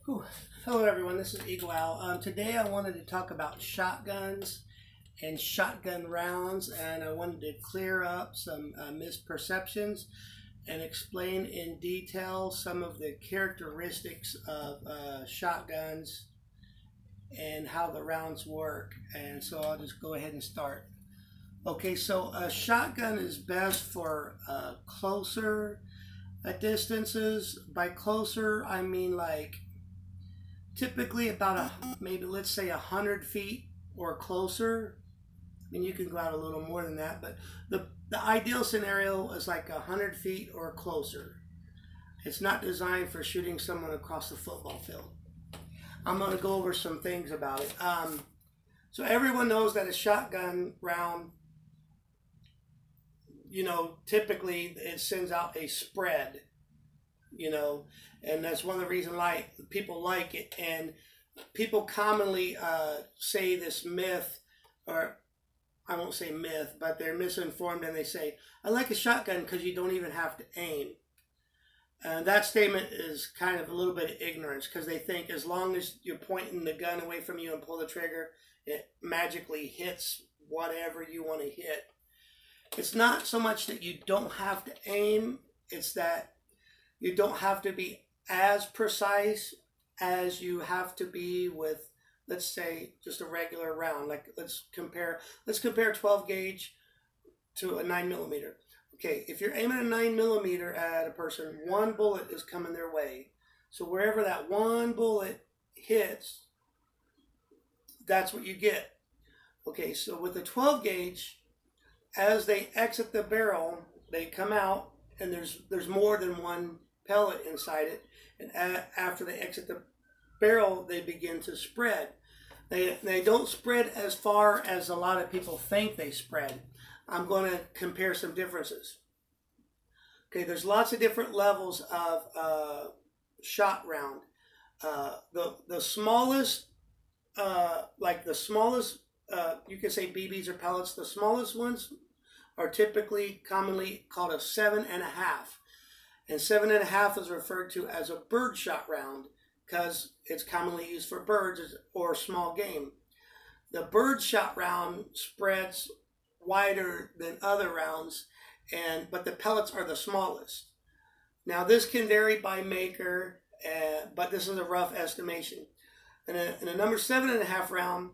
Whew. Hello everyone, this is Eagle Owl. Today I wanted to talk about shotguns and shotgun rounds, and I wanted to clear up some misperceptions and explain in detail some of the characteristics of shotguns and how the rounds work. And so I'll just go ahead and start. Okay, so a shotgun is best for closer distances. By closer, I mean like typically about maybe let's say 100 feet or closer. I mean, you can go out a little more than that, but the ideal scenario is like 100 feet or closer. It's not designed for shooting someone across the football field. I'm going to go over some things about it. So everyone knows that a shotgun round, typically it sends out a spread, and that's one of the reasons people like it. And people commonly say this myth, or I won't say myth, but they're misinformed, and they say, I like a shotgun because you don't even have to aim. And that statement is kind of a little bit of ignorance, because they think as long as you're pointing the gun away from you and pull the trigger, it magically hits whatever you want to hit. It's not so much that you don't have to aim, it's that you don't have to be as precise as you have to be with, let's say, just a regular round. Like let's compare 12 gauge to a 9mm. Okay, if you're aiming a 9mm at a person, one bullet is coming their way. So wherever that one bullet hits, that's what you get. Okay, so with a 12 gauge, as they exit the barrel, they come out, and there's more than one pellet inside it. And after they exit the barrel, they begin to spread. They don't spread as far as a lot of people think they spread. I'm going to compare some differences. Okay, there's lots of different levels of shot round. The smallest, you could say BBs or pellets. The smallest ones are commonly called a 7.5. And 7.5 is referred to as a bird shot round because it's commonly used for birds or small game. The bird shot round spreads wider than other rounds, but the pellets are the smallest. Now this can vary by maker, but this is a rough estimation. In a number 7.5 round,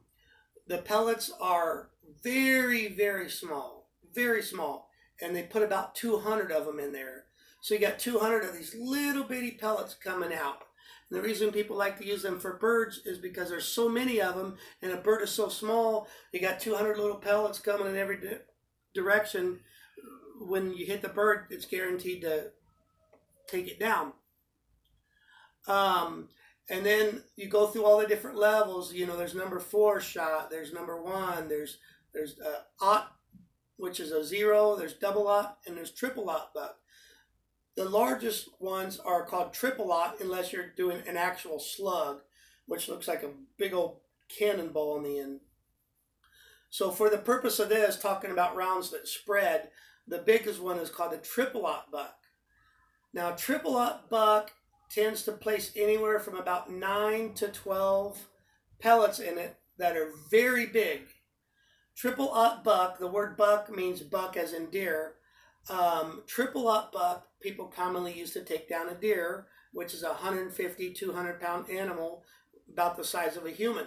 the pellets are very, very small, and they put about 200 of them in there. So you got 200 of these little bitty pellets coming out. And the reason people like to use them for birds is because there's so many of them, and a bird is so small, you got 200 little pellets coming in every direction. When you hit the bird, it's guaranteed to take it down. And then you go through all the different levels. There's number 4 shot, there's number 1, there's aught, which is a 0, there's double aught, and there's triple aught buck. The largest ones are called triple aught unless you're doing an actual slug, which looks like a big old cannonball on the end. So for the purpose of this, talking about rounds that spread, the biggest one is called a triple aught buck. Now, triple aught buck tends to place anywhere from about 9 to 12 pellets in it that are very big. Triple aught buck, the word buck means buck as in deer. Triple aught buck, people commonly use to take down a deer, which is a 150, 200-pound animal, about the size of a human.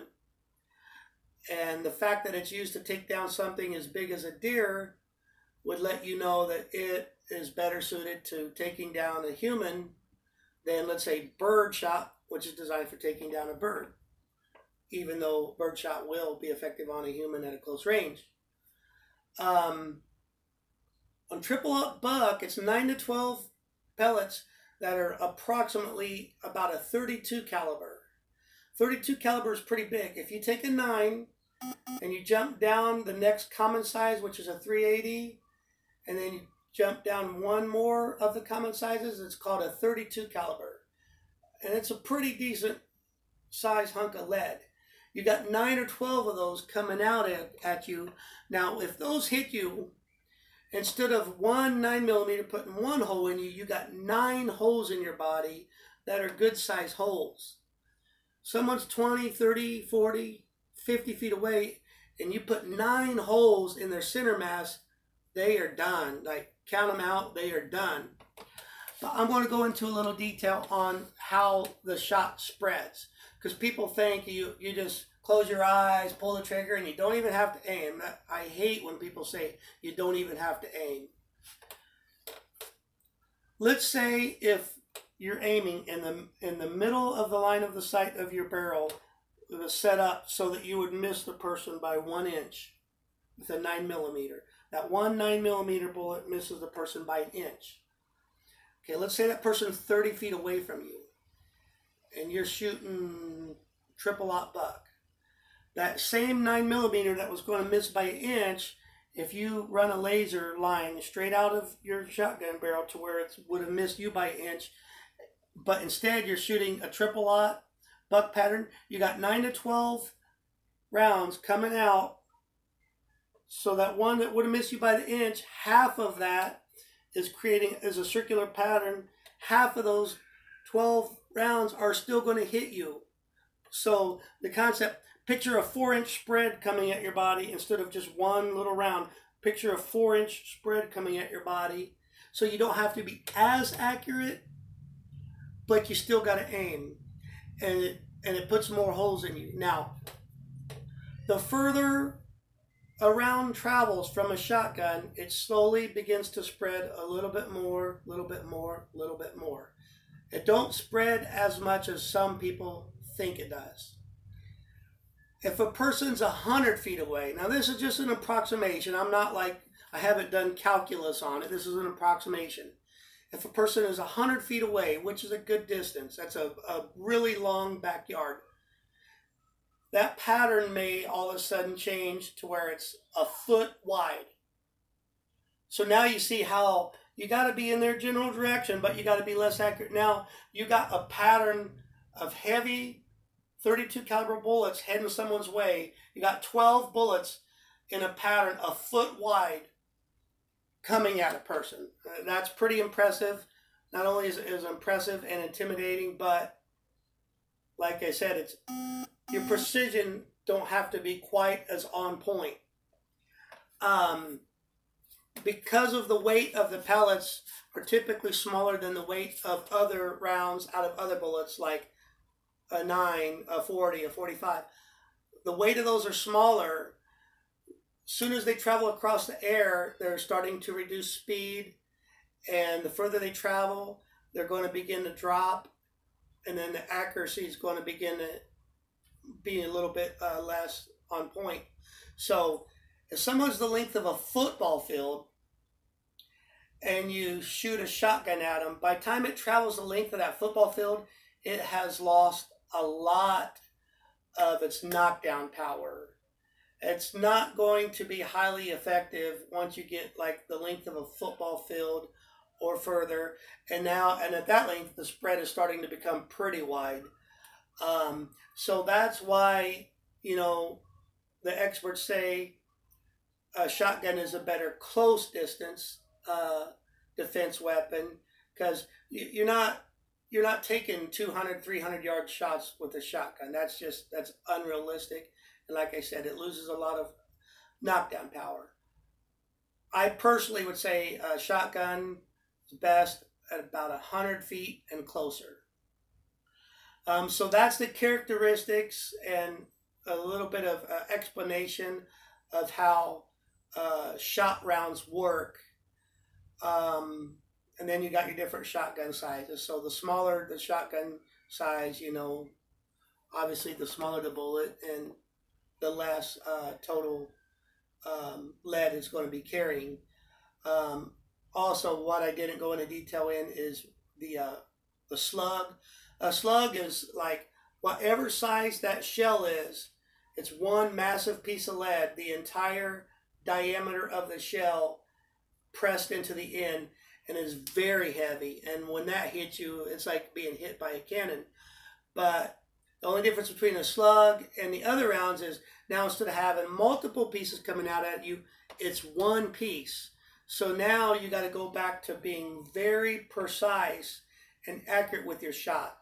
And the fact that it's used to take down something as big as a deer would let you know that it is better suited to taking down a human than, let's say, bird shot, which is designed for taking down a bird, even though bird shot will be effective on a human at a close range. On triple aught buck, it's 9 to 12 pellets that are approximately about a 32 caliber. 32 caliber is pretty big. If you take a 9 and you jump down the next common size, which is a 380, and then you jump down one more of the common sizes, it's called a 32 caliber. And it's a pretty decent size hunk of lead. You got 9 or 12 of those coming out at you. Now, if those hit you, instead of one 9mm putting one hole in you, you got 9 holes in your body that are good size holes. Someone's 20, 30, 40, 50 feet away, and you put 9 holes in their center mass, they are done. Like, count them out, they are done. But I'm going to go into a little detail on how the shot spreads. Because people think you just close your eyes, pull the trigger, and you don't even have to aim. I hate when people say you don't even have to aim. Let's say if you're aiming in the middle of the line of the sight of your barrel, it was set up so that you would miss the person by 1 inch with a 9mm. That one 9mm bullet misses the person by 1 inch. Okay, let's say that person's 30 feet away from you, and you're shooting triple-aught buck. That same 9mm that was going to miss by 1 inch, if you run a laser line straight out of your shotgun barrel to where it would have missed you by 1 inch, but instead you're shooting a triple-aught buck pattern, you got 9 to 12 rounds coming out, so that one that would have missed you by the inch, half of that is a circular pattern. Half of those 12 rounds are still going to hit you. So the concept, picture a 4-inch spread coming at your body instead of just one little round. Picture a 4-inch spread coming at your body. So you don't have to be as accurate, but you still got to aim. And it puts more holes in you. Now, the further a round travels from a shotgun, it slowly begins to spread a little bit more, little bit more, little bit more. It don't spread as much as some people think it does. If a person's 100 feet away, now this is just an approximation. I haven't done calculus on it. This is an approximation. If a person is 100 feet away, which is a good distance, that's a really long backyard, that pattern may all of a sudden change to where it's a foot wide. So now you see how you got to be in their general direction, but you got to be less accurate. Now you got a pattern of heavy 32 caliber bullets heading someone's way. You got 12 bullets in a pattern a foot wide coming at a person. That's pretty impressive. Not only is it impressive and intimidating, but like I said, your precision don't have to be quite as on point. Because of the weight of the pellets are typically smaller than the weight of other rounds out of other bullets, like a 9, a 40, a 45. The weight of those are smaller. As soon as they travel across the air, they're starting to reduce speed, and the further they travel, they're going to begin to drop, and then the accuracy is going to begin to be a little bit less on point. So if someone's the length of a football field and you shoot a shotgun at them, by the time it travels the length of that football field, it has lost a lot of its knockdown power. It's not going to be highly effective once you get like the length of a football field or further. And at that length, the spread is starting to become pretty wide. So that's why, the experts say a shotgun is a better close distance defense weapon, because you're not taking 200, 300 yard shots with a shotgun. That's unrealistic. And like I said, it loses a lot of knockdown power. I personally would say a shotgun is best at about 100 feet and closer. So that's the characteristics and a little bit of explanation of how shot rounds work. And then you got your different shotgun sizes. So the smaller the shotgun size, obviously the smaller the bullet and the less total lead it's going to be carrying. Also, what I didn't go into detail in is the slug. A slug is like whatever size that shell is, it's one massive piece of lead, the entire diameter of the shell pressed into the end, and is very heavy. And when that hits you, it's like being hit by a cannon. But the only difference between a slug and the other rounds is now instead of having multiple pieces coming out at you, it's one piece. So now you got to go back to being very precise and accurate with your shot.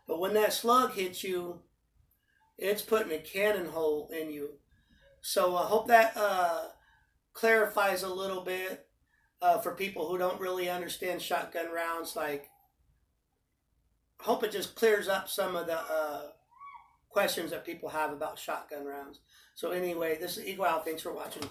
But when that slug hits you, it's putting a cannon hole in you. So I hope that clarifies a little bit for people who don't really understand shotgun rounds. Like, I hope it just clears up some of the questions that people have about shotgun rounds. So anyway, this is Eagle Owl. Thanks for watching.